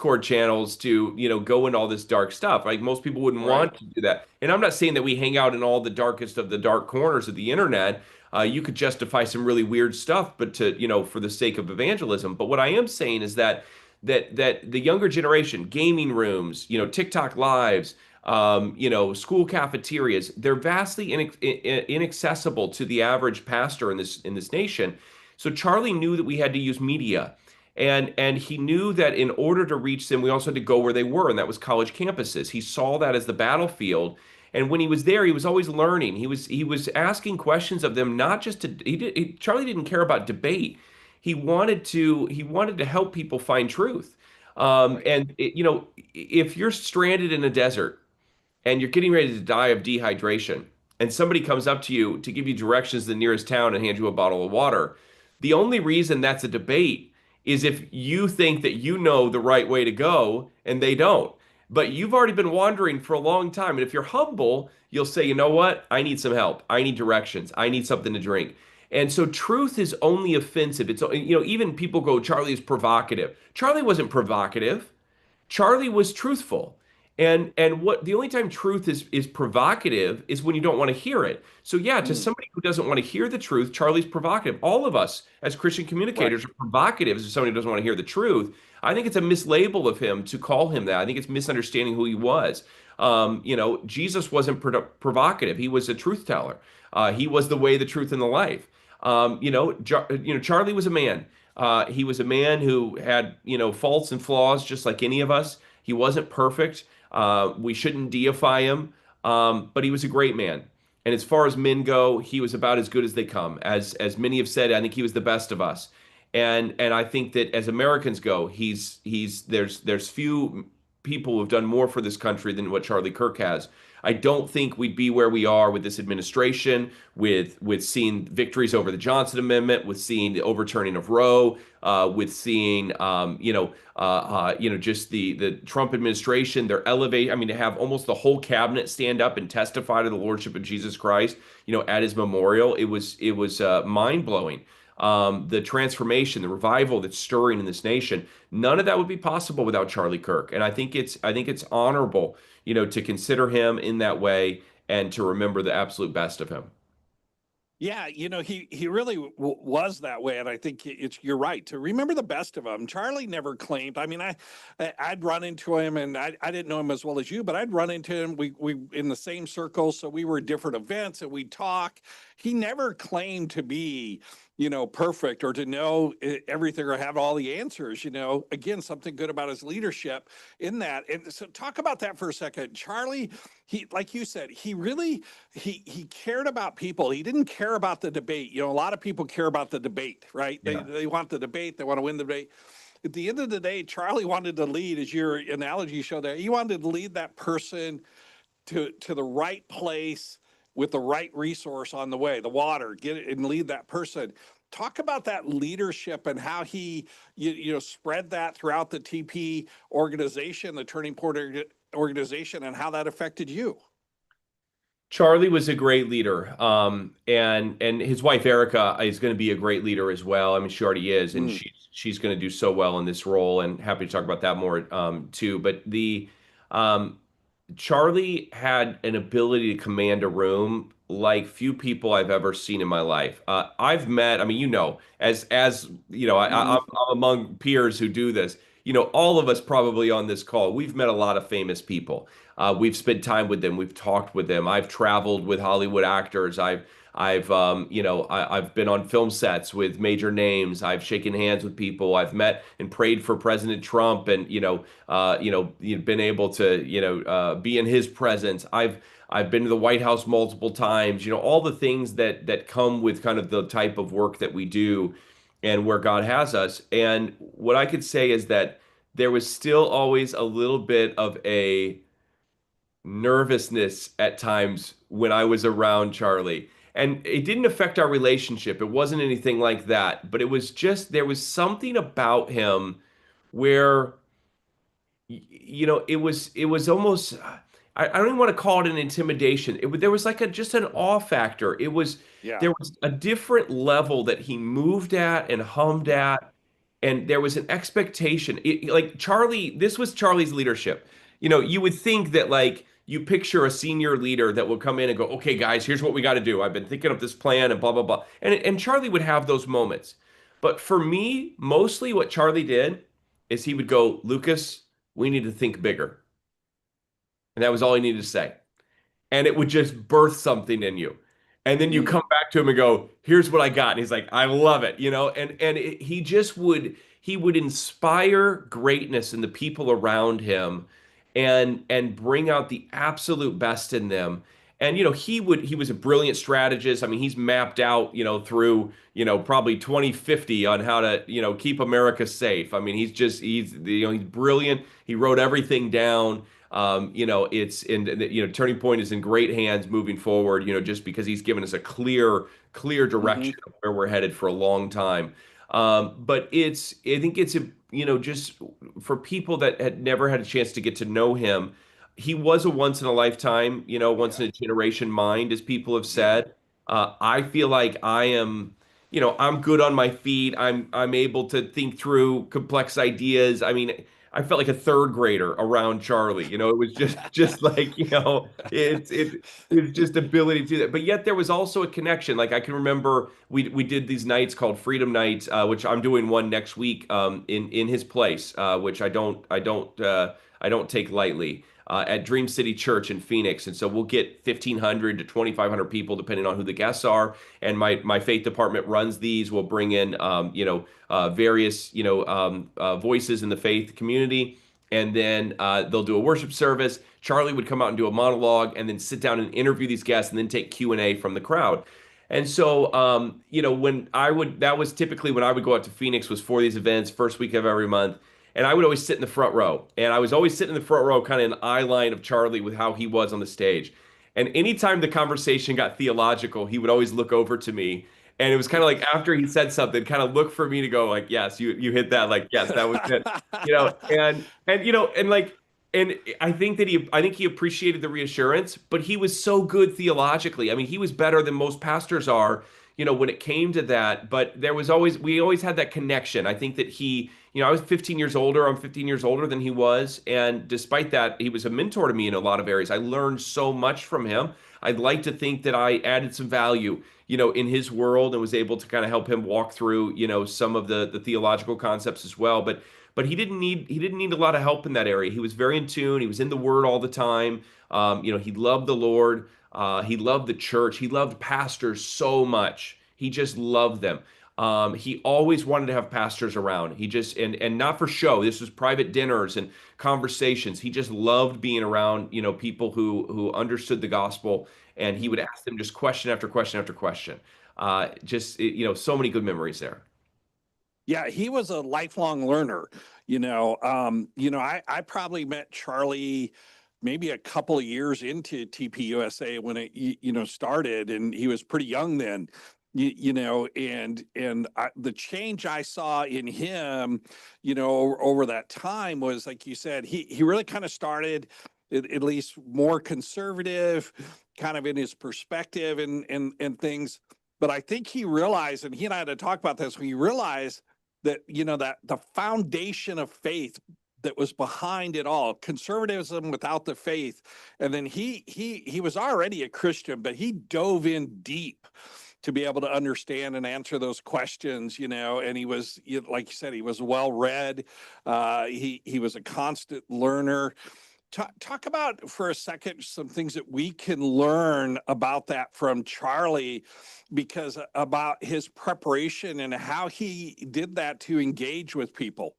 Discord channels to, go into all this dark stuff. Like most people wouldn't Right. want to do that. And I'm not saying that we hang out in all the darkest of the dark corners of the internet. You could justify some really weird stuff, but for the sake of evangelism. But what I am saying is that the younger generation, gaming rooms, TikTok lives, school cafeterias, they're vastly inaccessible to the average pastor in this nation. So Charlie knew that we had to use media. And he knew that in order to reach them, we also had to go where they were, and that was college campuses. He saw that as the battlefield. And when he was there, he was always learning. He was asking questions of them, not just to Charlie didn't care about debate. He wanted to help people find truth. Right. And if you're stranded in a desert and you're getting ready to die of dehydration, and somebody comes up to you to give you directions to the nearest town and hand you a bottle of water, the only reason that's a debate is if you think that you know the right way to go and they don't. But you've already been wandering for a long time. And if you're humble, you'll say, you know what? I need some help. I need directions. I need something to drink. And so truth is only offensive. Even people go, Charlie is provocative. Charlie wasn't provocative. Charlie was truthful. And what the only time truth is provocative is when you don't want to hear it. So yeah, to Mm. somebody who doesn't want to hear the truth, Charlie's provocative. All of us as Christian Right. communicators are provocative as somebody who doesn't want to hear the truth. I think it's a mislabel of him to call him that. I think it's misunderstanding who he was. Jesus wasn't provocative. He was a truth teller. He was the way, the truth, and the life. Charlie was a man. He was a man who had, faults and flaws just like any of us. He wasn't perfect. We shouldn't deify him, but he was a great man. And as far as men go, he was about as good as they come. As many have said, I think he was the best of us. And I think that as Americans go, there's few people who have done more for this country than what Charlie Kirk has. I don't think we'd be where we are with this administration, with seeing victories over the Johnson Amendment, with seeing the overturning of Roe, with seeing just the Trump administration. They're elevating. I mean, to have almost the whole cabinet stand up and testify to the lordship of Jesus Christ, at his memorial. It was mind blowing. The transformation, the revival that's stirring in this nation, none of that would be possible without Charlie Kirk. And I think it's honorable, to consider him in that way and to remember the absolute best of him. Yeah, he really was that way, and I think you're right to remember the best of him. Charlie never claimed. I mean, I'd run into him, and I didn't know him as well as you, but I'd run into him. We in the same circle, so we were at different events, and we'd talk. He never claimed to be, perfect or to know everything or have all the answers. Again, something good about his leadership in that. And so, talk about that for a second, Charlie. He, like you said, he really he cared about people. He didn't care about the debate. A lot of people care about the debate, right? They Yeah. they want the debate. They want to win the debate. At the end of the day, Charlie wanted to lead, as your analogy showed there. He wanted to lead that person to the right place with the right resource on the way, the water, get it and lead that person. Talk about that leadership and how he spread that throughout the TP organization, the Turning Point organization, and how that affected you. Charlie was a great leader, and his wife Erica is going to be a great leader as well. I mean, she already is, and Mm. she's going to do so well in this role. And happy to talk about that more too. But the um, Charlie had an ability to command a room like few people I've ever seen in my life. I've met, I mean, as I'm Mhm. among peers who do this. All of us probably on this call, we've met a lot of famous people. We've spent time with them. We've talked with them. I've traveled with Hollywood actors. I've been on film sets with major names. I've shaken hands with people. I've met and prayed for President Trump, and been able to be in his presence. I've been to the White House multiple times. All the things that come with kind of the type of work that we do, and where God has us. And what I could say is that there was still always a little bit of a nervousness at times when I was around Charlie. And it didn't affect our relationship. It wasn't anything like that. But it was just, there was something about him where, it was almost, I don't even want to call it an intimidation. There was like just an awe factor. Yeah. There was a different level that he moved at and hummed at. and there was an expectation. Like Charlie, this was Charlie's leadership. You would think that like you picture a senior leader that will come in and go, "Okay, guys, here's what we got to do. I've been thinking of this plan and blah blah blah." And Charlie would have those moments. But for me, mostly what Charlie did is he would go, "Lucas, we need to think bigger." And that was all he needed to say, and it would just birth something in you. And then you come Mm, back to him and go, "Here's what I got." And he's like, "I love it," he just would inspire greatness in the people around him and bring out the absolute best in them. And he was a brilliant strategist. I mean, he's mapped out, through, probably 2050 on how to, keep America safe. I mean, he's brilliant. He wrote everything down. It's in Turning Point is in great hands moving forward, just because he's given us a clear hmm direction of where we're headed for a long time. But I think it's just for people that had never had a chance to get to know him, he was a once in a lifetime, once Yeah. in a generation mind, as people have Yeah. said. I feel like I'm good on my feet. I'm able to think through complex ideas. I mean, I felt like a third grader around Charlie. It was just like, it's just ability to do that. But yet there was also a connection. Like I can remember we did these nights called Freedom Nights, which I'm doing one next week in his place, which I don't take lightly. At Dream City Church in Phoenix, and so we'll get 1,500 to 2,500 people, depending on who the guests are. And my faith department runs these. We'll bring in various voices in the faith community, and then they'll do a worship service. Charlie would come out and do a monologue, and then sit down and interview these guests, and then take Q&A from the crowd. And so, when that was typically when I would go out to Phoenix, was for these events, first week of every month. And I would always sit in the front row. And I was always sitting in the front row, kind of in eye line of Charlie with how he was on the stage. And anytime the conversation got theological, he would always look over to me. And it was kind of like after he said something, kind of look for me to go like, "Yes, you hit that." Like, "Yes, that was it." And I think he appreciated the reassurance, but he was so good theologically. I mean, he was better than most pastors are, when it came to that. But we always had that connection. I think that I was 15 years older. I'm 15 years older than he was. And despite that, he was a mentor to me in a lot of areas. I learned so much from him. I'd like to think that I added some value, in his world, and was able to kind of help him walk through, some of the theological concepts as well. But he didn't need a lot of help in that area. He was very in tune. He was in the Word all the time. He loved the Lord. He loved the church. He loved pastors so much. He just loved them. He always wanted to have pastors around. He just and not for show. This was private dinners and conversations. He just loved being around, people who understood the gospel, and he would ask them just question after question after question. So many good memories there. Yeah, he was a lifelong learner. I probably met Charlie maybe a couple of years into TPUSA when it started, and he was pretty young then. The change I saw in him, over that time was like you said, he really kind of started at least more conservative, kind of in his perspective and things. But I think he realized, and he and I had to talk about this. He realized that that the foundation of faith that was behind it all, conservatism without the faith. And then he was already a Christian, but he dove in deep to be able to understand and answer those questions, and he was, like you said, he was well read. He was a constant learner. Talk about for a second some things that we can learn about that from Charlie, because about his preparation and how he did that to engage with people.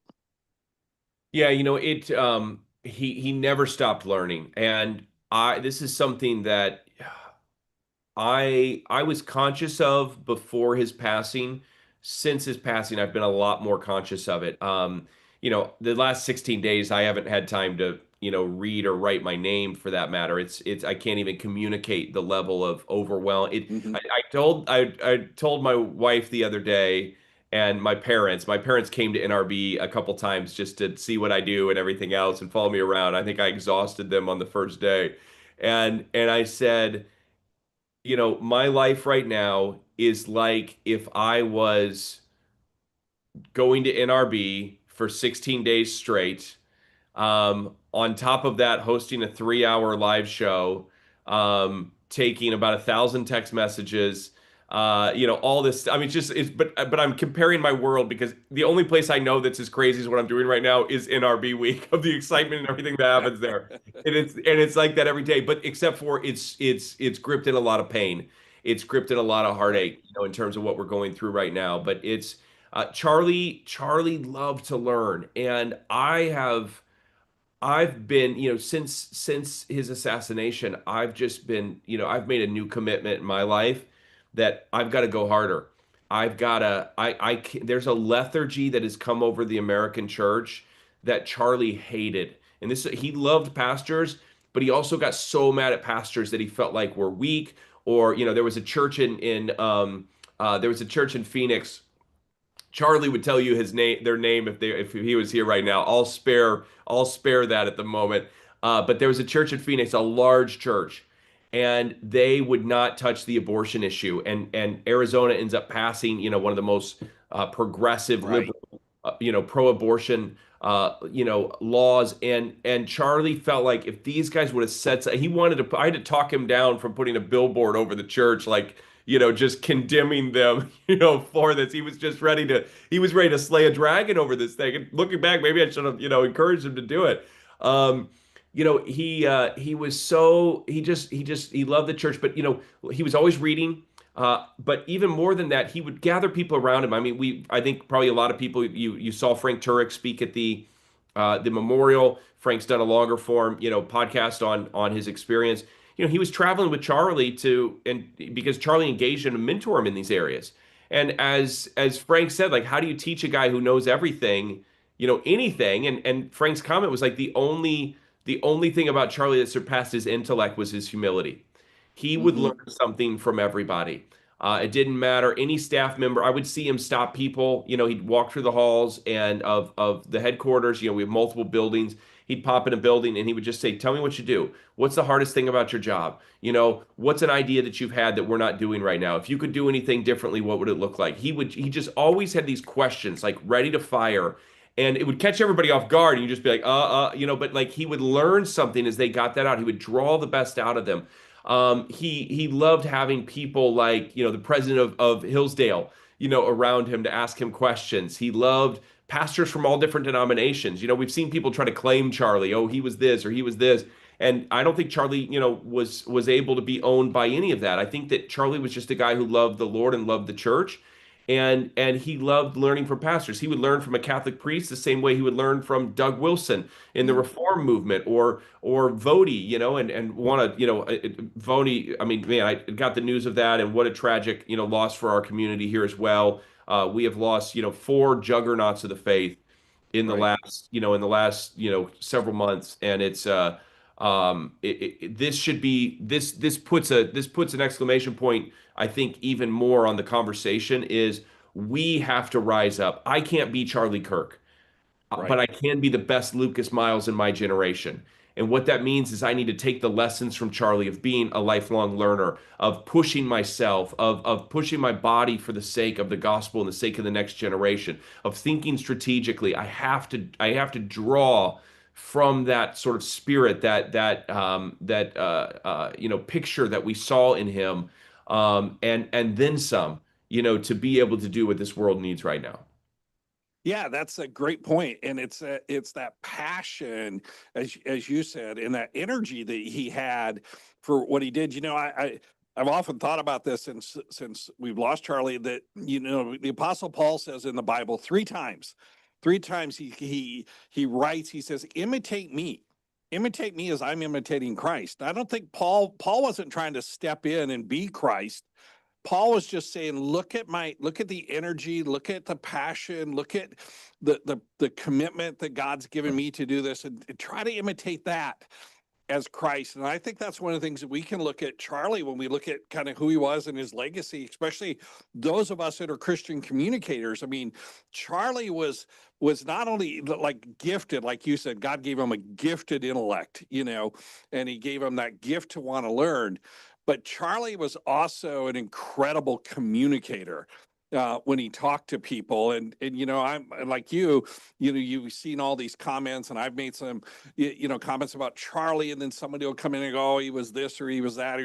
Yeah, he never stopped learning. And I this is something that I was conscious of before his passing. Since his passing, I've been a lot more conscious of it. The last 16 days, I haven't had time to, read or write my name for that matter. It's I can't even communicate the level of overwhelm. Mm-hmm. I told my wife the other day, and my parents came to NRB a couple times just to see what I do and everything else and follow me around. I think I exhausted them on the first day. And I said, my life right now is like if I was going to NRB for 16 days straight. On top of that, hosting a 3 hour live show, taking about 1,000 text messages, all this. I mean, but I'm comparing my world because the only place I know that's as crazy as what I'm doing right now is NRB week of the excitement and everything that happens there. And it's like that every day, but except for it's gripped in a lot of pain. It's gripped in a lot of Right. heartache, in terms of what we're going through right now. But it's Charlie loved to learn, and I've been, since his assassination, I've just been, I've made a new commitment in my life that I've got to go harder. I've got to, I can't, there's a lethargy that has come over the American church that Charlie hated. And he loved pastors, but he also got so mad at pastors that he felt like were weak. Or, there was a church there was a church in Phoenix. Charlie would tell you their name if he was here right now. I'll spare that at the moment. But there was a church in Phoenix, a large church, and they would not touch the abortion issue. And Arizona ends up passing, one of the most progressive, Right. liberal, pro-abortion, laws. And Charlie felt like if these guys would have said so, I had to talk him down from putting a billboard over the church, like, just condemning them, for this. He was ready to slay a dragon over this thing. And looking back, maybe I should have, encouraged him to do it. Um, he was so he loved the church, but he was always reading. But even more than that, he would gather people around him. I mean, I think probably a lot of people, you saw Frank Turek speak at the memorial. Frank's done a longer form, podcast on his experience. He was traveling with Charlie and because Charlie engaged him and mentor him in these areas. And as Frank said, like, how do you teach a guy who knows everything, anything? And Frank's comment was like the only thing about Charlie that surpassed his intellect was his humility. He would Hmm. learn something from everybody. It didn't matter any staff member. I would see him stop people. He'd walk through the halls and of the headquarters. We have multiple buildings. He'd pop in a building and he would just say, "Tell me what you do. What's the hardest thing about your job? What's an idea that you've had that we're not doing right now? If you could do anything differently, what would it look like?" He just always had these questions like ready to fire. And it would catch everybody off guard, and you'd just be like, but like he would learn something as they got that out. He would draw the best out of them. He loved having people like, the president of Hillsdale, around him to ask him questions. He loved pastors from all different denominations. We've seen people try to claim Charlie, oh, he was this or he was this. And I don't think Charlie, was able to be owned by any of that. I think that Charlie was just a guy who loved the Lord and loved the church. And he loved learning from pastors. He would learn from a Catholic priest the same way he would learn from Doug Wilson in the Reform movement, or Vody, and want to, Vody. I mean, man, I got the news of that, and what a tragic, loss for our community here as well. We have lost, four juggernauts of the faith Right. in the last, several months, and this should be this puts an exclamation point, I think, even more on the conversation is we have to rise up. I can't be Charlie Kirk, but Right. I can be the best Lucas Miles in my generation. And what that means is I need to take the lessons from Charlie of being a lifelong learner, of pushing myself, of pushing my body for the sake of the gospel and the sake of the next generation, of thinking strategically. I have to draw from that sort of spirit, that picture that we saw in him, and then some, to be able to do what this world needs right now. Yeah, that's a great point, and it's that passion, as you said, and that energy that he had for what he did. I've often thought about this since we've lost Charlie. That the Apostle Paul says in the Bible three times he writes. He says, imitate me as I'm imitating Christ." I don't think Paul wasn't trying to step in and be Christ. Paul was just saying, look at the energy, look at the passion, look at the commitment that God's given me to do this, and try to imitate that as Christ. And I think that's one of the things that we can look at Charlie when we look at kind of who he was and his legacy, especially those of us that are Christian communicators. I mean, Charlie was not only like gifted, like you said, God gave him a gifted intellect, and he gave him that gift to want to learn. But Charlie was also an incredible communicator. when he talked to people. And I'm like you've seen all these comments, and I've made some comments about Charlie, and then somebody will come in and go, oh, he was this or he was that.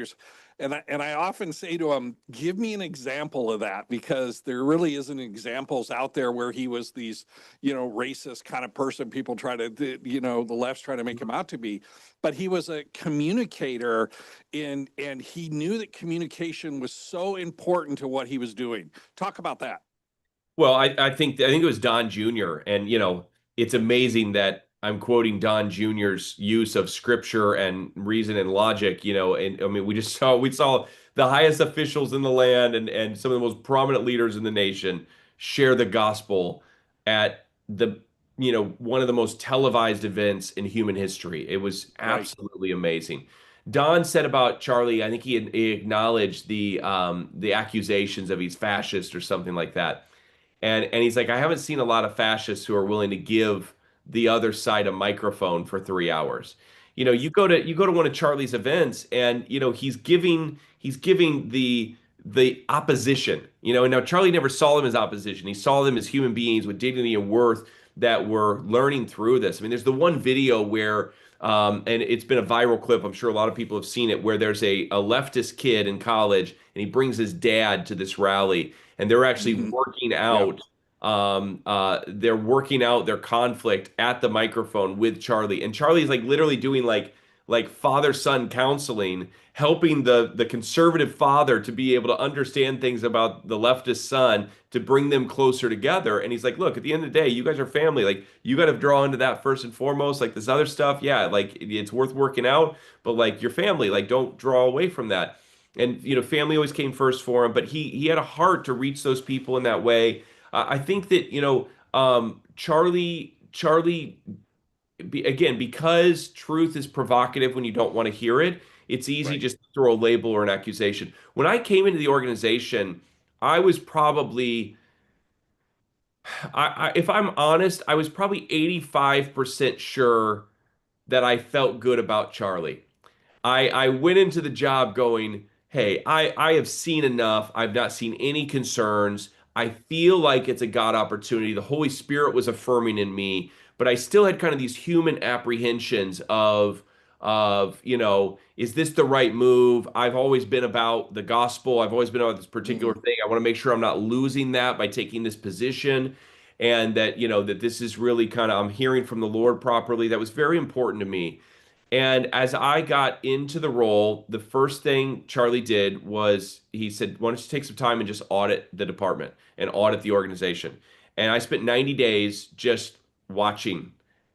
And I often say to him, give me an example of that, because there really isn't examples out there where he was these, racist kind of person. People try to, the left's trying to make him out to be, but he was a communicator, and he knew that communication was so important to what he was doing. Talk about that. Well, I think it was Don Jr. And it's amazing that I'm quoting Don Jr.'s use of scripture and reason and logic. And I mean, we saw the highest officials in the land and some of the most prominent leaders in the nation share the gospel at the one of the most televised events in human history. It was Right. absolutely amazing. Don said about Charlie, I think he acknowledged the accusations of he's fascist or something like that. And he's like, I haven't seen a lot of fascists who are willing to give the other side a microphone for 3 hours. You go to one of Charlie's events, and he's giving the opposition. And now Charlie never saw them as opposition. He saw them as human beings with dignity and worth that were learning through this. I mean, there's the one video where and it's been a viral clip. I'm sure a lot of people have seen it, where there's a leftist kid in college, and he brings his dad to this rally, and they're actually Hmm. working Yep. out. They're working out their conflict at the microphone with Charlie, and Charlie's like literally doing like father-son counseling, helping the conservative father to be able to understand things about the leftist son to bring them closer together. And he's like, look, at the end of the day, you guys are family. Like, you got to draw into that first and foremost. Like, this other stuff, yeah, like it's worth working out, but like your family, like, don't draw away from that. And family always came first for him, but he had a heart to reach those people in that way. I think that Charlie, again, because truth is provocative when you don't want to hear it, it's easy Right. just to throw a label or an accusation. When I came into the organization, I was probably, if I'm honest, I was probably 85% sure that I felt good about Charlie. I went into the job going, hey, I have seen enough. I've not seen any concerns. I feel like it's a God opportunity. The Holy Spirit was affirming in me, but I still had kind of these human apprehensions of, is this the right move? I've always been about the gospel. I've always been about this particular Hmm. thing. I want to make sure I'm not losing that by taking this position, and that this is really kind of, I'm hearing from the Lord properly. That was very important to me. And as I got into the role, the first thing Charlie did was he said, why don't you take some time and just audit the department and audit the organization? And I spent 90 days just watching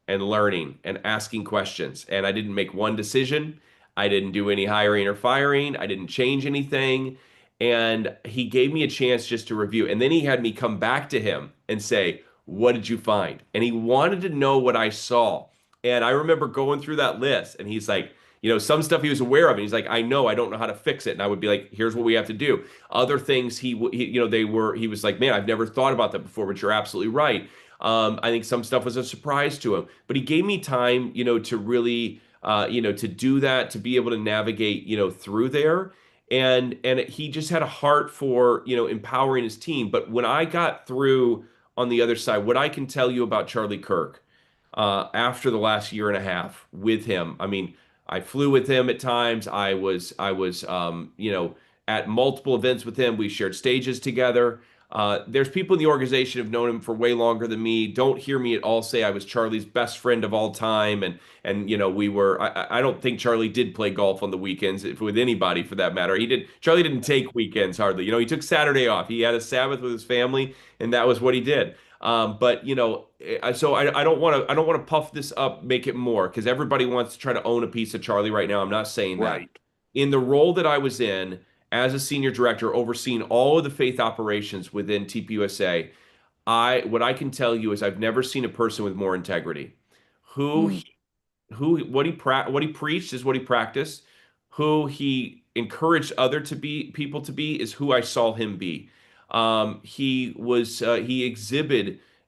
and learning and asking questions. And I didn't make one decision. I didn't do any hiring or firing. I didn't change anything. And he gave me a chance just to review. And then he had me come back to him and say, what did you find? And he wanted to know what I saw. And I remember going through that list, and he's like, some stuff he was aware of, and he's like, I know, I don't know how to fix it. And I would be like, here's what we have to do. Other things he was like, man, I've never thought about that before, but you're absolutely right. I think some stuff was a surprise to him, but he gave me time, to really, to do that, to be able to navigate, through there. And he just had a heart for, empowering his team. But when I got through on the other side, what I can tell you about Charlie Kirk, after the last year and a half with him. I mean, I flew with him at times. I was at multiple events with him. We shared stages together. There's people in the organization who've known him for way longer than me. Don't hear me at all say I was Charlie's best friend of all time, and we were. I don't think Charlie did play golf on the weekends with anybody for that matter. He did. Charlie didn't take weekends hardly. He took Saturday off. He had a Sabbath with his family, and that was what he did. But so I don't want to puff this up, make it more, because everybody wants to try to own a piece of Charlie right now. I'm not saying that. Right. In the role that I was in as a senior director, overseeing all of the faith operations within TPUSA, what I can tell you is I've never seen a person with more integrity. Who Mm. what he preached is what he practiced. Who he encouraged other to be people to be is who I saw him be. He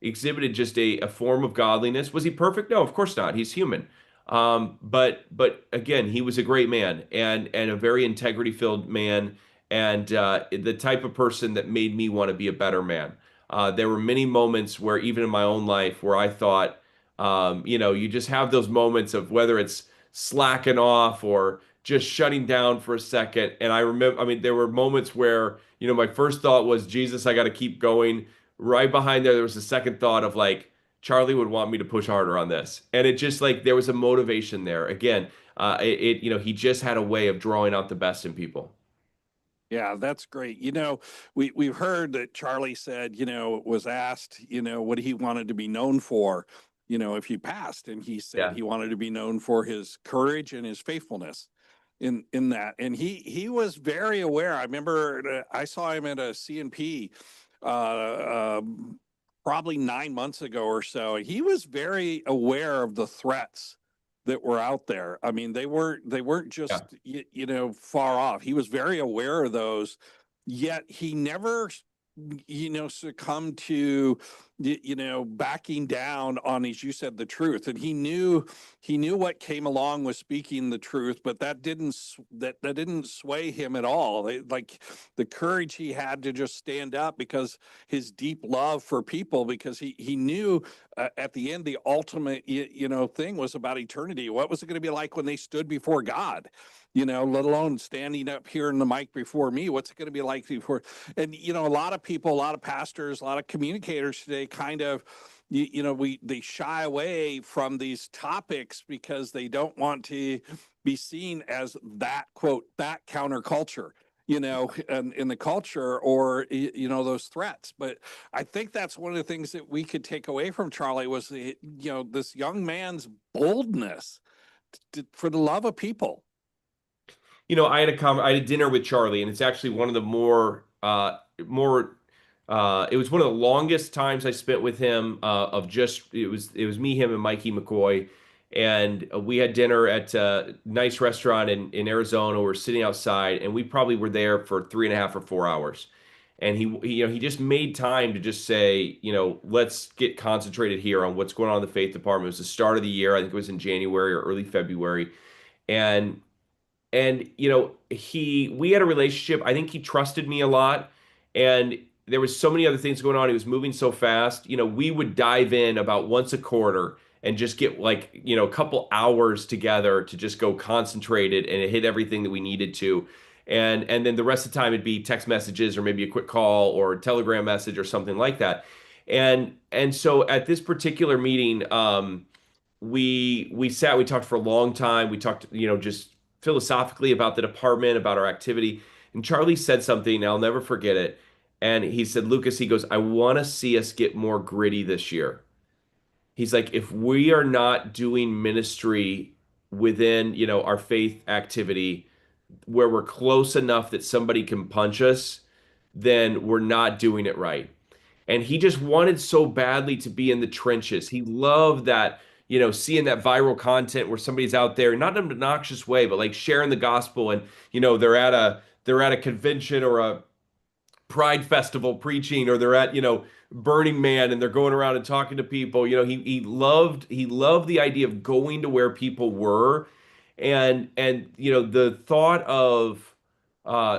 exhibited just a form of godliness. Was he perfect? No, of course not. He's human. But again, he was a great man and a very integrity filled man. and the type of person that made me want to be a better man. There were many moments where, even in my own life, where I thought, you just have those moments of whether it's slacking off or just shutting down for a second. And I remember, I mean, there were moments where, my first thought was, Jesus, I got to keep going. Right behind there was a second thought of like, Charlie would want me to push harder on this. And it just like, there was a motivation there. Again, he just had a way of drawing out the best in people. Yeah, that's great. We've heard that Charlie said, was asked, what he wanted to be known for, if he passed, and he said Yeah. he wanted to be known for his courage and his faithfulness in that. And he was very aware. I remember I saw him at a CNP probably 9 months ago or so. He was very aware of the threats that were out there. I mean, they weren't just Yeah. far off. He was very aware of those, yet he never succumbed to backing down on, as you said, the truth. And he knew what came along with speaking the truth, but that didn't sway him at all. Like the courage he had to just stand up, because his deep love for people, because he knew at the end the ultimate thing was about eternity. What was it going to be like when they stood before God? Let alone standing up here in the mic before me. What's it going to be like before? And a lot of people, a lot of pastors, a lot of communicators today kind of they shy away from these topics because they don't want to be seen as that, quote, that counterculture, in the culture, or those threats. But I think that's one of the things that we could take away from Charlie was this young man's boldness for the love of people. I had a dinner with Charlie, and it's actually one of the it was one of the longest times I spent with him. Of just it was me, him, and Mikey McCoy, and we had dinner at a nice restaurant in Arizona. We're sitting outside, and we probably were there for 3.5 or 4 hours. And he just made time to just say, let's get concentrated here on what's going on in the faith department. It was the start of the year. I think it was in January or early February, and we had a relationship. I think he trusted me a lot, and there was so many other things going on. He was moving so fast. We would dive in about once a quarter and just get like, a couple hours together to just go concentrated and hit everything that we needed to. And then the rest of the time it'd be text messages or maybe a quick call or a telegram message or something like that. And so at this particular meeting, we sat, we talked for a long time. We talked, just philosophically about the department, about our activity. And Charlie said something, and I'll never forget it. And he said, Lucas, he goes, I want to see us get more gritty this year. He's like, if we are not doing ministry within, our faith activity where we're close enough that somebody can punch us, then we're not doing it right. And he just wanted so badly to be in the trenches. He loved that, seeing that viral content where somebody's out there, not in an obnoxious way, but like sharing the gospel, and they're at a convention or a Pride Festival preaching, or they're at, Burning Man, and they're going around and talking to people. He loved the idea of going to where people were, and the thought of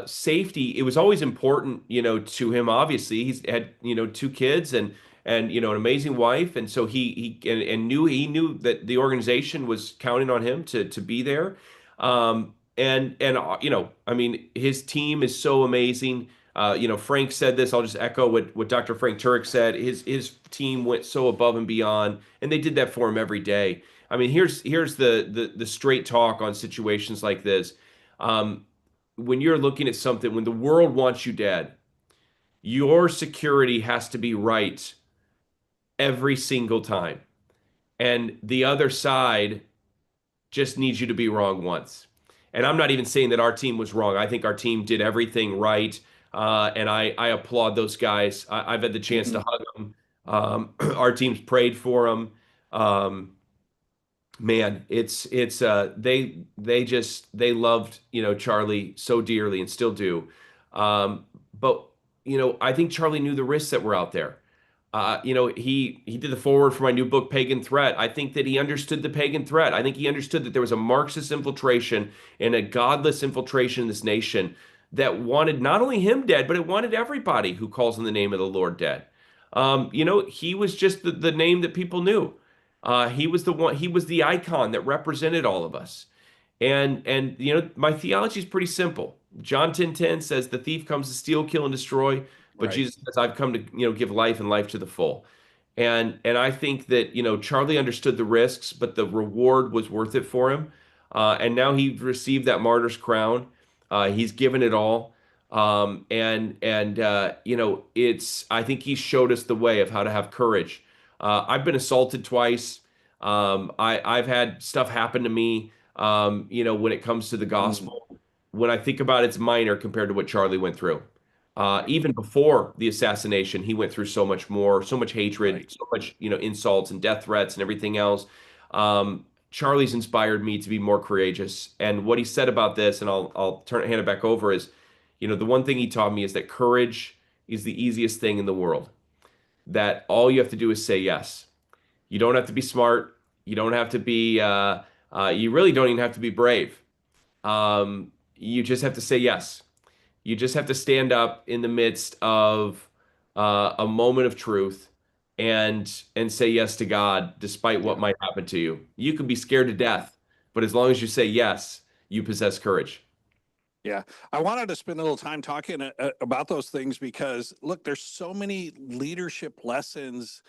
safety. It was always important, to him. Obviously, he's had, two kids, and an amazing wife, and so he knew that the organization was counting on him to be there. I mean, his team is so amazing. Frank said this. I'll just echo what Dr. Frank Turek said. His team went so above and beyond, and they did that for him every day. I mean, here's the straight talk on situations like this. When you're looking at something, when the world wants you dead, your security has to be right every single time, and the other side just needs you to be wrong once. And I'm not even saying that our team was wrong. I think our team did everything right. And I applaud those guys. I've had the chance to Mhm. hug them. Our team's prayed for them. Um, man, they loved, Charlie so dearly and still do. But I think Charlie knew the risks that were out there. He did the forward for my new book, Pagan Threat. I think that he understood the pagan threat. I think he understood that there was a Marxist infiltration and a godless infiltration in this nation that wanted not only him dead, but it wanted everybody who calls on the name of the Lord dead. He was just the name that people knew. He was the one, he was the icon that represented all of us. And my theology is pretty simple. John 10:10 says the thief comes to steal, kill, and destroy, but Right. Jesus says, I've come to, give life and life to the full. And I think that, Charlie understood the risks, but the reward was worth it for him. And now he received that martyr's crown. He's given it all. It's I think he showed us the way of how to have courage. I've been assaulted twice. I've had stuff happen to me. When it comes to the Mm, gospel, when I think about it, it's minor compared to what Charlie went through. Even before the assassination, he went through so much more, so much hatred, right. so much, insults and death threats and everything else. Charlie's inspired me to be more courageous. And what he said about this, and I'll hand it back over, is, the one thing he taught me is that courage is the easiest thing in the world. That all you have to do is say yes. You don't have to be smart. You don't have to be. You really don't even have to be brave. You just have to say yes. You just have to stand up in the midst of a moment of truth and say yes to God, despite what Yeah. might happen to you. You can be scared to death, but as long as you say yes, you possess courage. Yeah, I wanted to spend a little time talking about those things because look, there's so many leadership lessons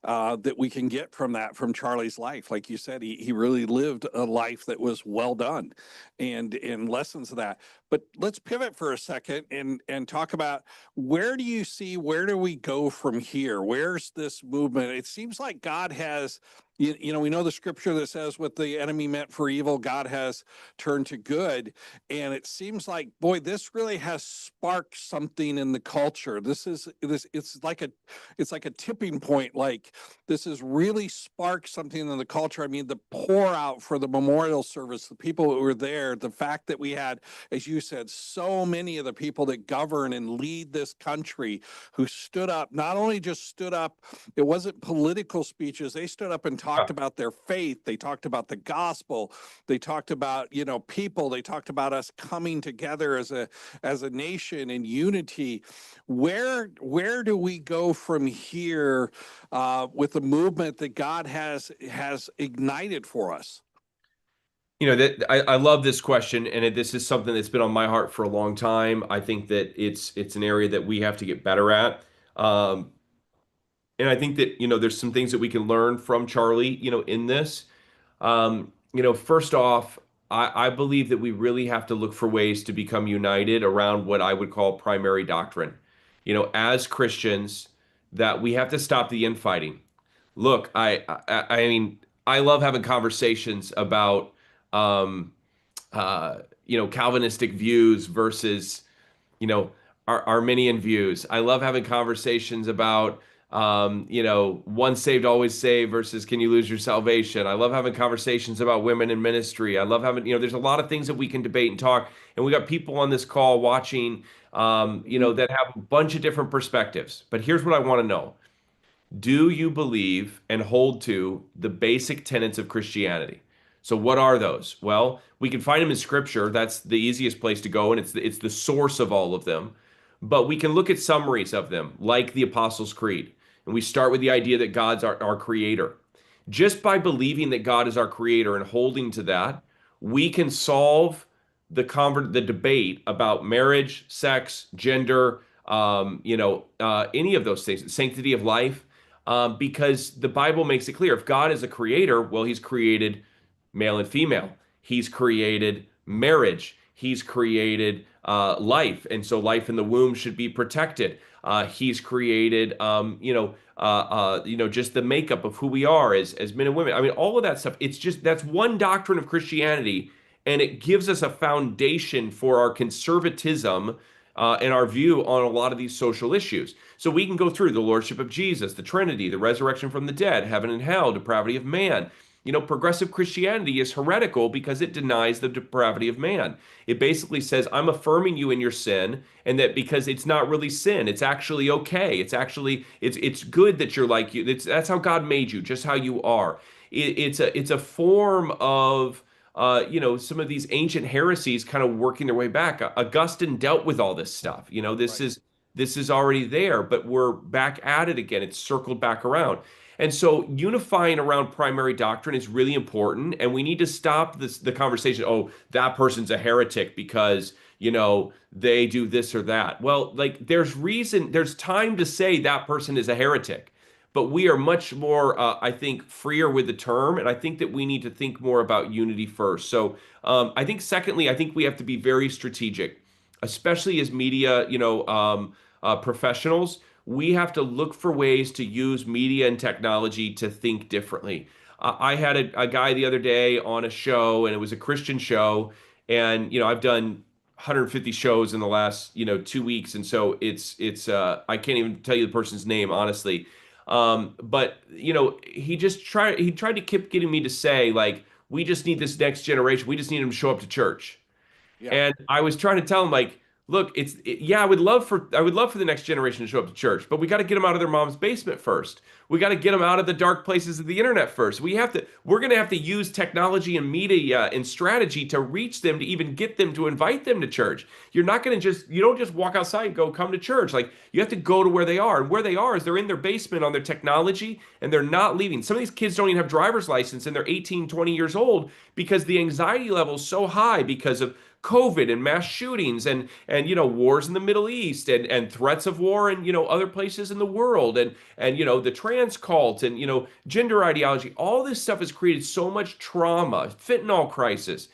that we can get from that from Charlie's life. Like you said, he really lived a life that was well done, and in lessons of that. But let's pivot for a second and talk about where do we go from here? Where's this movement? It seems like God has. We know the scripture that says what the enemy meant for evil, God has turned to good. And it seems like, boy, this really has sparked something in the culture. It's like a tipping point. Like this has really sparked something in the culture. I mean, the pour out for the memorial service, the people who were there, the fact that we had, as you said, so many of the people that govern and lead this country who stood up, not only just stood up, it wasn't political speeches. They stood up and talked about their faith. They talked about the gospel. They talked about, people. They talked about us coming together as a nation in unity. Where do we go from here with the movement that God has ignited for us? That I love this question, and this is something that's been on my heart for a long time. I think that it's an area that we have to get better at. Um, and I think that there's some things that we can learn from Charlie, in this. First off, I believe that we really have to look for ways to become united around what I would call primary doctrine. As Christians, that we have to stop the infighting. Look, I mean, I love having conversations about um, Calvinistic views versus you know, Arminian views. I love having conversations about, once saved, always saved versus can you lose your salvation. I love having conversations about women in ministry. I love having, there's a lot of things that we can debate and talk. And we got people on this call watching, that have a bunch of different perspectives. But here's what I want to know. Do you believe and hold to the basic tenets of Christianity? So what are those? Well, we can find them in scripture. That's the easiest place to go, and it's the source of all of them. But we can look at summaries of them, like the Apostles' Creed. And we start with the idea that God's our creator. Just by believing that God is our creator and holding to that, we can solve the debate about marriage, sex, gender, any of those things, sanctity of life, because the Bible makes it clear if God is a creator, well, he's created male and female, he's created marriage, he's created life, and so life in the womb should be protected. He's created, just the makeup of who we are as men and women. I mean, all of that stuff. It's just that's one doctrine of Christianity, and it gives us a foundation for our conservatism and our view on a lot of these social issues. So we can go through the Lordship of Jesus, the Trinity, the resurrection from the dead, heaven and hell, depravity of man. Progressive Christianity is heretical because it denies the depravity of man. It basically says, I'm affirming you in your sin, and that because it's not really sin, it's actually okay. It's good that you're like you. That's how God made you, just how you are. It's a form of some of these ancient heresies kind of working their way back. Augustine dealt with all this stuff. This Right. is already there, but we're back at it again. It's circled back around. And so unifying around primary doctrine is really important, and we need to stop the conversation, oh, that person's a heretic because, they do this or that. Well, like there's time to say that person is a heretic. But we are much more, I think, freer with the term, and I think that we need to think more about unity first. So, I think, secondly, I think we have to be very strategic, especially as media, professionals. We have to look for ways to use media and technology to think differently. I had a guy the other day on a show, and it was a Christian show, and I've done 150 shows in the last 2 weeks, and so it's I can't even tell you the person's name honestly. But he tried to keep getting me to say, like, we just need this next generation. We just need them to show up to church. Yeah. And I was trying to tell him, like, look, yeah, I would love for the next generation to show up to church, but we got to get them out of their mom's basement first. We got to get them out of the dark places of the internet first. We're going to have to use technology and media and strategy to reach them, to even get them, to invite them to church. You don't just walk outside and go, come to church. Like, you have to go to where they are. And where they are is they're in their basement on their technology, and they're not leaving. Some of these kids don't even have driver's license, and they're 18, 20 years old, because the anxiety level is so high because of COVID and mass shootings, and wars in the Middle East, and threats of war in other places in the world, and the trans cult, and gender ideology. All this stuff has created so much trauma, fentanyl crisis,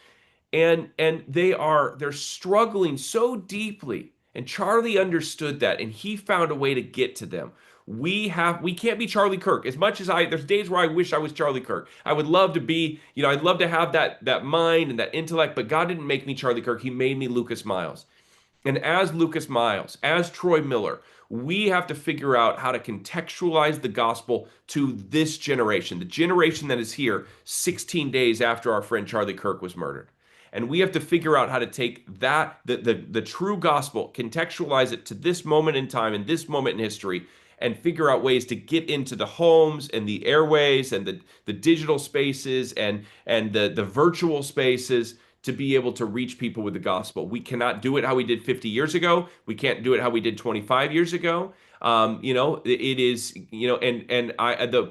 and they're struggling so deeply. And Charlie understood that, and he found a way to get to them. We can't be Charlie Kirk. As much as there's days where I wish I was Charlie Kirk. I would love to be, I'd love to have that mind and that intellect, but God didn't make me Charlie Kirk. He made me Lucas Miles. And as Lucas Miles, as Troy Miller, we have to figure out how to contextualize the gospel to this generation, the generation that is here 16 days after our friend Charlie Kirk was murdered. And we have to figure out how to take the true gospel, contextualize it to this moment in time and this moment in history, and figure out ways to get into the homes and the airways and the digital spaces and the virtual spaces to be able to reach people with the gospel. We cannot do it how we did 50 years ago. We can't do it how we did 25 years ago. It is, and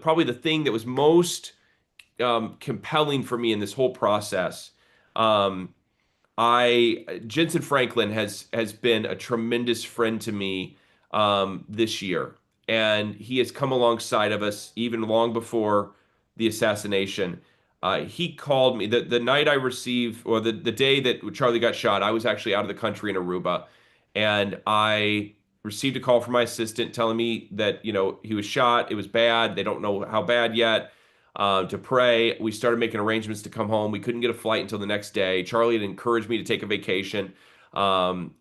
probably the thing that was most compelling for me in this whole process. Jensen Franklin has been a tremendous friend to me this year, and he has come alongside of us even long before the assassination. He called me the night I received, or the day that Charlie got shot. I was actually out of the country in Aruba, and I received a call from my assistant telling me that he was shot. It was bad. They don't know how bad yet. To pray. We started making arrangements to come home. We couldn't get a flight until the next day. Charlie had encouraged me to take a vacation, and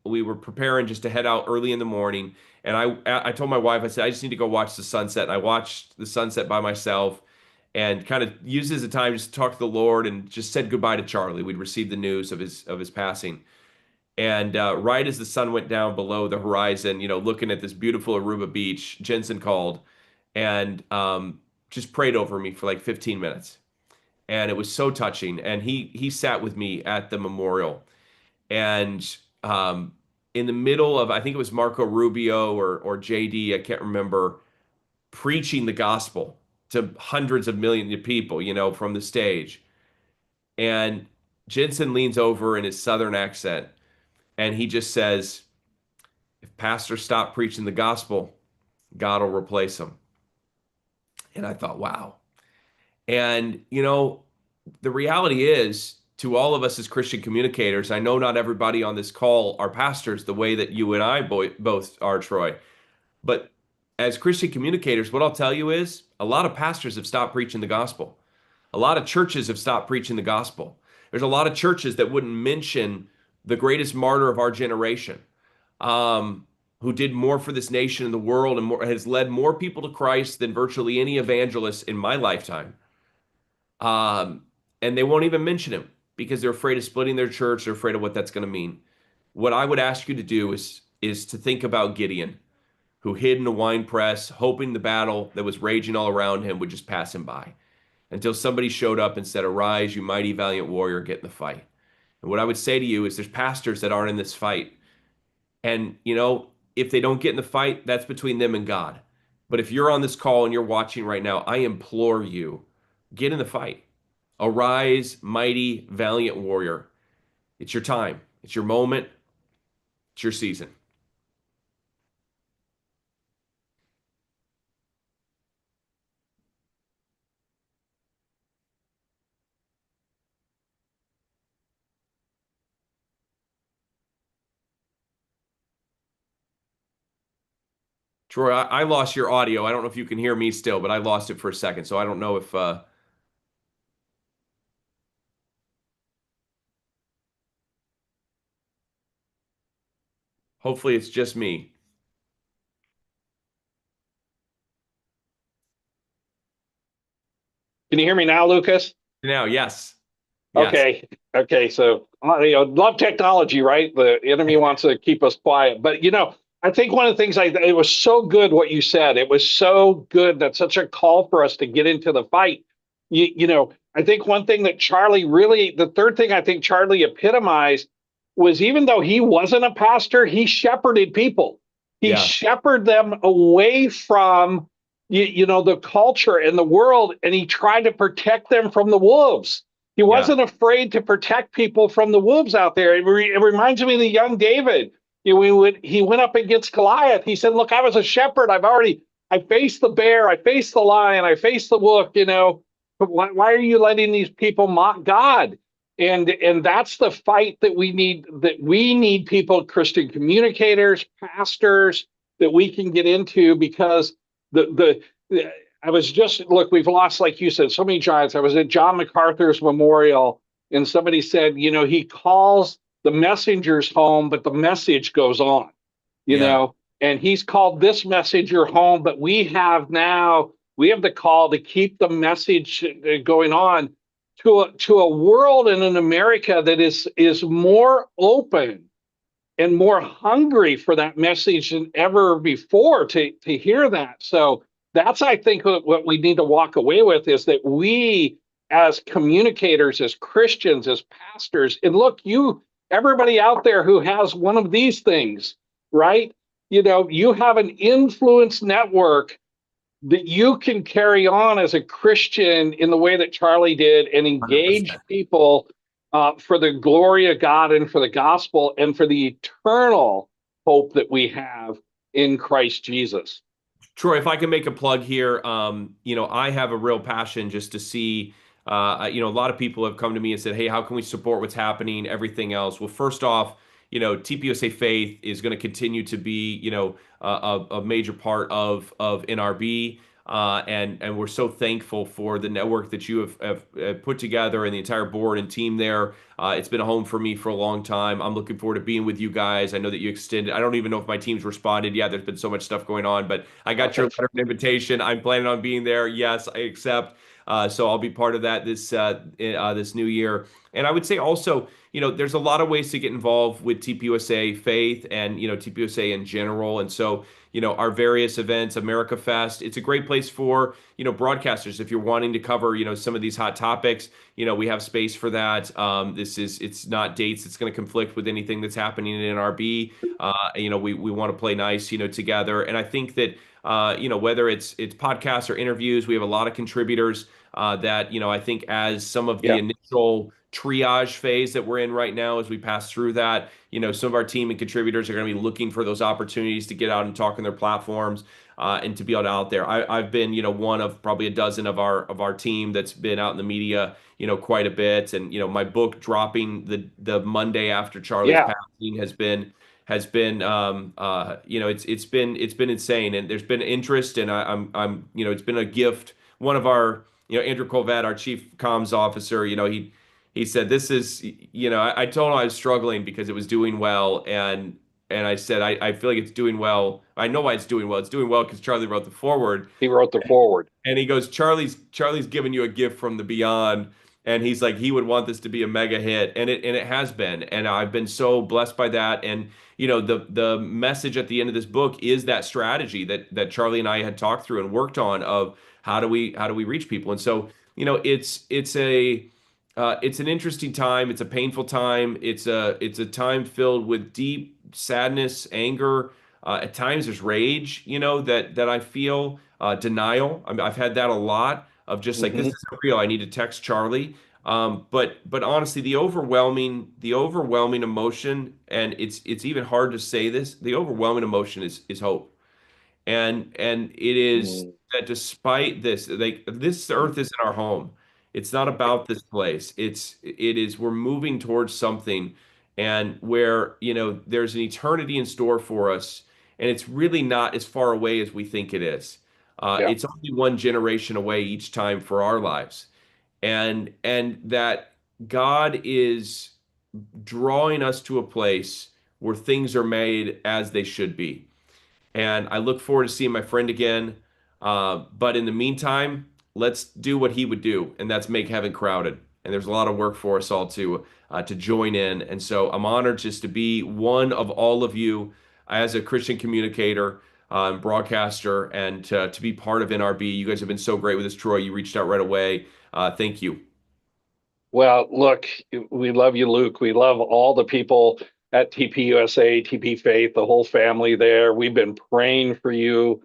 we were preparing just to head out early in the morning. And I told my wife, I said, I just need to go watch the sunset. And I watched the sunset by myself, and kind of used it as a time just to talk to the Lord, and just said goodbye to Charlie. We'd received the news of his passing. And right as the sun went down below the horizon, looking at this beautiful Aruba beach, Jensen called and just prayed over me for like 15 minutes. And it was so touching. And he sat with me at the memorial. And in the middle of, I think it was Marco Rubio or JD, I can't remember, preaching the gospel to hundreds of millions of people, from the stage. And Jensen leans over in his Southern accent, and he just says, if pastors stop preaching the gospel, God will replace them. And I thought, wow. And, the reality is, to all of us as Christian communicators, I know not everybody on this call are pastors the way that you and I both are, Troy. But as Christian communicators, what I'll tell you is a lot of pastors have stopped preaching the gospel. A lot of churches have stopped preaching the gospel. There's a lot of churches that wouldn't mention the greatest martyr of our generation, who did more for this nation and the world, and has led more people to Christ than virtually any evangelist in my lifetime. And they won't even mention him because they're afraid of splitting their church. They're afraid of what that's going to mean. What I would ask you to do is to think about Gideon, who hid in a wine press, hoping the battle that was raging all around him would just pass him by. until somebody showed up and said, "Arise, you mighty valiant warrior, get in the fight." And what I would say to you is there's pastors that aren't in this fight. And, if they don't get in the fight, that's between them and God. But if you're on this call and you're watching right now, I implore you, get in the fight. Arise, mighty, valiant warrior. It's your time. It's your moment. It's your season. Troy, I lost your audio. I don't know if you can hear me still, but I lost it for a second. So I don't know if, hopefully it's just me. Can you hear me now, Lucas? Now, yes. Yes. Okay. Okay. So, love technology, right? The enemy wants to keep us quiet. But, I think one of the things it was so good what you said. It was so good. That's such a call for us to get into the fight. I think one thing that the third thing I think Charlie epitomized was even though he wasn't a pastor, he shepherded people. He Yeah. shepherded them away from, the culture and the world, and he tried to protect them from the wolves. He Yeah. wasn't afraid to protect people from the wolves out there. It reminds me of the young David. He went up against Goliath. He said, "Look, I was a shepherd. I faced the bear, I faced the lion, I faced the wolf. But why are you letting these people mock God?" And that's the fight that we need. That we need people, Christian communicators, pastors, that we can get into because the I was just look, we've lost, like you said, so many giants. I was at John MacArthur's memorial, and somebody said, he calls the messengers home, but the message goes on, Yeah. and he's called this messenger home, but we have the call to keep the message going on to a world and an America that is more open and more hungry for that message than ever before to hear that. So that's, I think, what we need to walk away with is that we, as communicators, as Christians, as pastors, and look, everybody out there who has one of these things, right? You have an influence network that you can carry on as a Christian in the way that Charlie did and engage 100%. people for the glory of God and for the gospel and for the eternal hope that we have in Christ Jesus. Troy, if I can make a plug here, I have a real passion just to see, a lot of people have come to me and said, "Hey, how can we support what's happening, everything else?" Well, first off, TPUSA Faith is going to continue to be, a major part of NRB. And we're so thankful for the network that you have put together and the entire board and team there. It's been a home for me for a long time. I'm looking forward to being with you guys. I know that you extended. I don't even know if my team's responded. Yeah, there's been so much stuff going on, but I got your Okay. letter of invitation. I'm planning on being there. Yes, I accept. So I'll be part of that this new year. And I would say also, there's a lot of ways to get involved with TPUSA Faith and TPUSA in general. And so our various events, America Fest. It's a great place for, broadcasters. If you're wanting to cover, some of these hot topics, we have space for that. It's not dates that's going to conflict with anything that's happening in NRB. We want to play nice, together. And I think that, whether it's podcasts or interviews, we have a lot of contributors that, I think as some of the Yeah. initial triage phase that we're in right now, as we pass through that, some of our team and contributors are going to be looking for those opportunities to get out and talk on their platforms and to be out there. I've been, one of probably a dozen of our team that's been out in the media, quite a bit. And, my book dropping the Monday after Charlie's Yeah. passing has been it's been insane, and there's been interest, and I'm it's been a gift. One of our Andrew Colvett, our chief comms officer, he said this is I told him I was struggling because it was doing well, and I said I feel like it's doing well. I know why it's doing well. It's doing well because Charlie wrote the forward. He wrote the forward. And he goes, Charlie's giving you a gift from the beyond. And he's like, he would want this to be a mega hit. And it has been. And I've been so blessed by that. And the message at the end of this book is that strategy that Charlie and I had talked through and worked on of how do we reach people. And so, it's an interesting time. It's a painful time. It's a time filled with deep sadness, anger. At times there's rage, that I feel, denial. I've had that a lot of just like, this Hmm. isn't real. I need to text Charlie. But honestly, the overwhelming emotion, and it's even hard to say this, the overwhelming emotion is hope. And it is that despite this, like, this earth isn't our home. It's not about this place. It is we're moving towards something, and where, there's an eternity in store for us, and it's really not as far away as we think it is. Yeah. It's only one generation away each time for our lives. And that God is drawing us to a place where things are made as they should be. And I look forward to seeing my friend again. But in the meantime, let's do what he would do, and that's make heaven crowded. And there's a lot of work for us all to join in. And so I'm honored just to be one of all of you as a Christian communicator, broadcaster, and to be part of NRB. You guys have been so great with this, Troy. You reached out right away. Thank you. Well, look, we love you, Luke. We love all the people at TPUSA, TP Faith, the whole family there. We've been praying for you,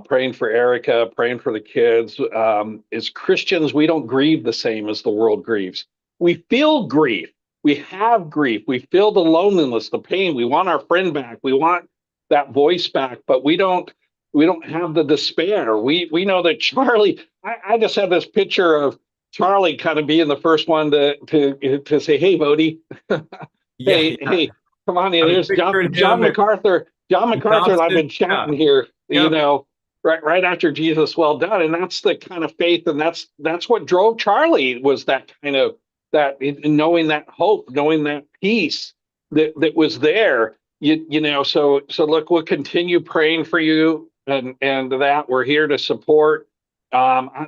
praying for Erica, praying for the kids. As Christians, we don't grieve the same as the world grieves. We feel grief. We have grief. We feel the loneliness, the pain. We want our friend back. We want that voice back, but we don't have the despair. We know that Charlie. I just have this picture of Charlie kind of being the first one to say, "Hey, Bodie, Yeah, yeah. hey, come on in." I was There's picturing John him and MacArthur. John MacArthur and I've Dobson. been Yeah. chatting here, Yep. right after Jesus, well done, and that's the kind of faith, and that's what drove Charlie, was that kind of that knowing that hope, knowing that peace that was there. So look, we'll continue praying for you, and that we're here to support.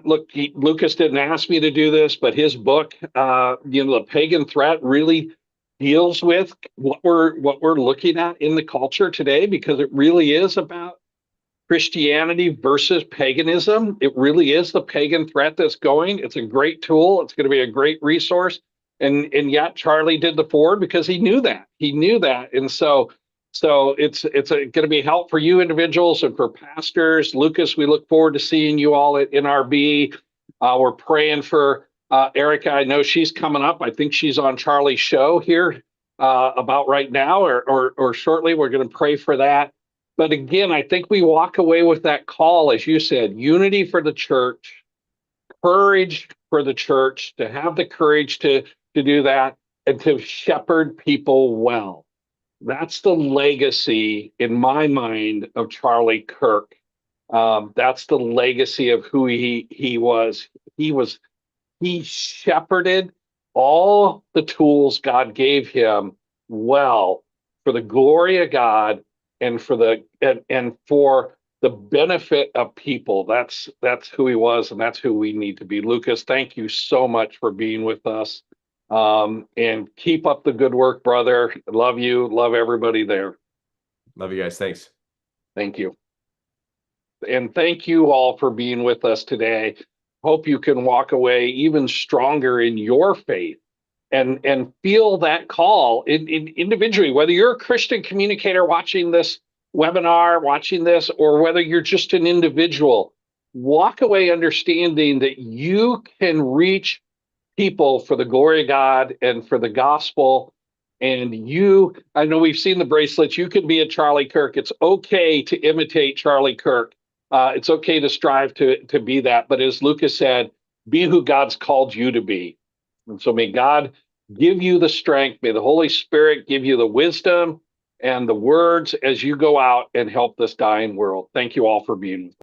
Look, Lucas didn't ask me to do this, but his book, the pagan threat, really deals with what we're looking at in the culture today, because it really is about Christianity versus paganism. It really is the pagan threat that's going. It's a great tool. It's going to be a great resource. And yet Charlie did the forward because he knew that. He knew that. And so it's going to be help for you individuals and for pastors. Lucas, we look forward to seeing you all at NRB. We're praying for Erica. I know she's coming up. I think she's on Charlie's show here about right now, or shortly. We're going to pray for that. But again, I think we walk away with that call, as you said, unity for the church, courage for the church, to have the courage to do that, and to shepherd people well. That's the legacy in my mind of Charlie Kirk. That's the legacy of who he was. He was he shepherded all the tools God gave him well, for the glory of God, and for the benefit of people. That's who he was, and that's who we need to be. Lucas, thank you so much for being with us. And keep up the good work, brother. Love you. Love everybody there. Love you guys. Thanks. Thank you. And thank you all for being with us today. Hope you can walk away even stronger in your faith, and feel that call individually, whether you're a Christian communicator watching this webinar, watching this, or whether you're just an individual. Walk away understanding that you can reach people for the glory of God and for the gospel. And I know we've seen the bracelets. You can be a Charlie Kirk. It's okay to imitate Charlie Kirk. It's okay to strive to be that. But as Lucas said, be who God's called you to be. And so may God give you the strength. May the Holy Spirit give you the wisdom and the words as you go out and help this dying world. Thank you all for being with us.